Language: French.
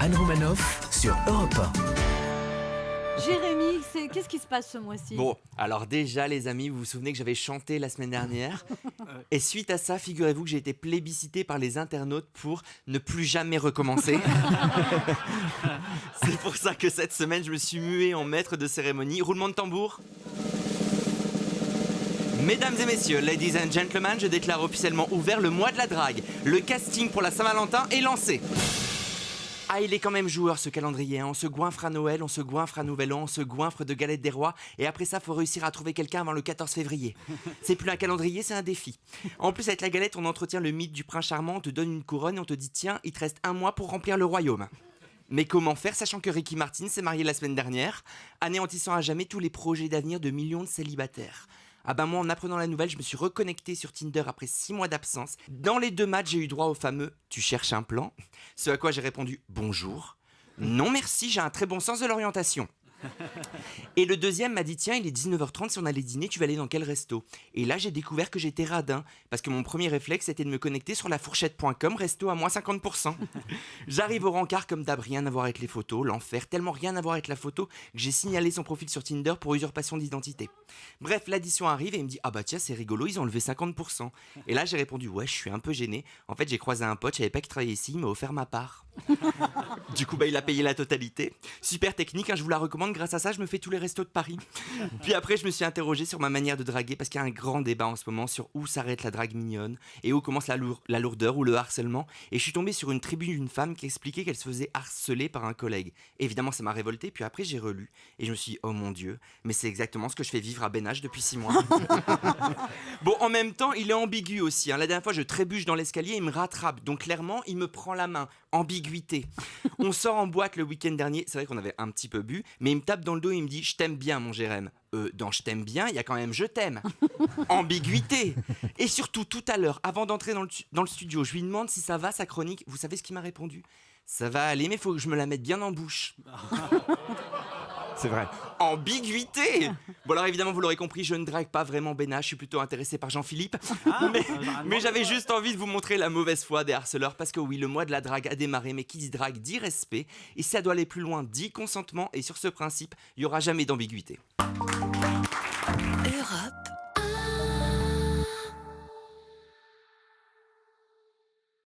Anne Romanoff sur Europe 1. Jérémy, qu'est-ce qui se passe ce mois-ci? Bon, alors déjà les amis, vous vous souvenez que j'avais chanté la semaine dernière et suite à ça, figurez-vous que j'ai été plébiscité par les internautes pour ne plus jamais recommencer. C'est pour ça que cette semaine, je me suis mué en maître de cérémonie. Roulement de tambour. Mesdames et messieurs, ladies and gentlemen, je déclare officiellement ouvert le mois de la drague. Le casting pour la Saint-Valentin est lancé. Ah, il est quand même joueur ce calendrier, hein. On se goinfre à Noël, on se goinfre à Nouvel An, on se goinfre de galettes des rois et après ça, faut réussir à trouver quelqu'un avant le 14 février. C'est plus un calendrier, c'est un défi. En plus, avec la galette, on entretient le mythe du prince charmant, on te donne une couronne et on te dit tiens, il te reste 1 mois pour remplir le royaume. Mais comment faire, sachant que Ricky Martin s'est marié la semaine dernière, anéantissant à jamais tous les projets d'avenir de millions de célibataires. Ah ben moi, en apprenant la nouvelle, je me suis reconnecté sur Tinder après 6 mois d'absence. Dans les 2 matchs, j'ai eu droit au fameux « Tu cherches un plan ?» Ce à quoi j'ai répondu « Bonjour ». Non merci, j'ai un très bon sens de l'orientation. Et le deuxième m'a dit tiens, il est 19h30, si on allait dîner, tu vas aller dans quel resto? Et là j'ai découvert que j'étais radin, parce que mon premier réflexe était de me connecter sur lafourchette.com, resto à moins 50%. J'arrive au rencard comme d'hab, rien à voir avec les photos, l'enfer, tellement rien à voir avec la photo que j'ai signalé son profil sur Tinder pour usurpation d'identité. Bref, l'addition arrive et il me dit ah bah tiens c'est rigolo, ils ont enlevé 50%. Et là j'ai répondu ouais je suis un peu gêné, en fait j'ai croisé un pote, je savais pas qu'il travaillait ici, il m'a offert ma part. Du coup bah il a payé la totalité. Super technique, hein, je vous la recommande, grâce à ça je me fais tous les restos de Paris. Puis après je me suis interrogé sur ma manière de draguer parce qu'il y a un grand débat en ce moment sur où s'arrête la drague mignonne et où commence la lourdeur ou le harcèlement. Et je suis tombé sur une tribune d'une femme qui expliquait qu'elle se faisait harceler par un collègue. Évidemment ça m'a révolté, puis après j'ai relu et je me suis dit oh mon dieu, mais c'est exactement ce que je fais vivre à Ben H depuis 6 mois. Bon, en même temps il est ambigu aussi, hein. La dernière fois je trébuche dans l'escalier, il me rattrape, donc clairement il me prend la main. Ambiguïté. On sort en boîte le week-end dernier, c'est vrai qu'on avait un petit peu bu, mais il me tape dans le dos et il me dit je t'aime bien mon Jérém. Dans je t'aime bien, il y a quand même je t'aime. Ambiguïté. Et surtout tout à l'heure, avant d'entrer dans le studio, je lui demande si ça va sa chronique. Vous savez ce qu'il m'a répondu? Ça va aller, mais faut que je me la mette bien en bouche. C'est vrai. Ambiguïté. Bon alors évidemment vous l'aurez compris, je ne drague pas vraiment Ben H, je suis plutôt intéressé par Jean-Philippe. Mais j'avais juste envie de vous montrer la mauvaise foi des harceleurs parce que oui, le mois de la drague a démarré, mais qui dit drague dit respect. Et si ça doit aller plus loin, dit consentement. Et sur ce principe, il n'y aura jamais d'ambiguïté. Europe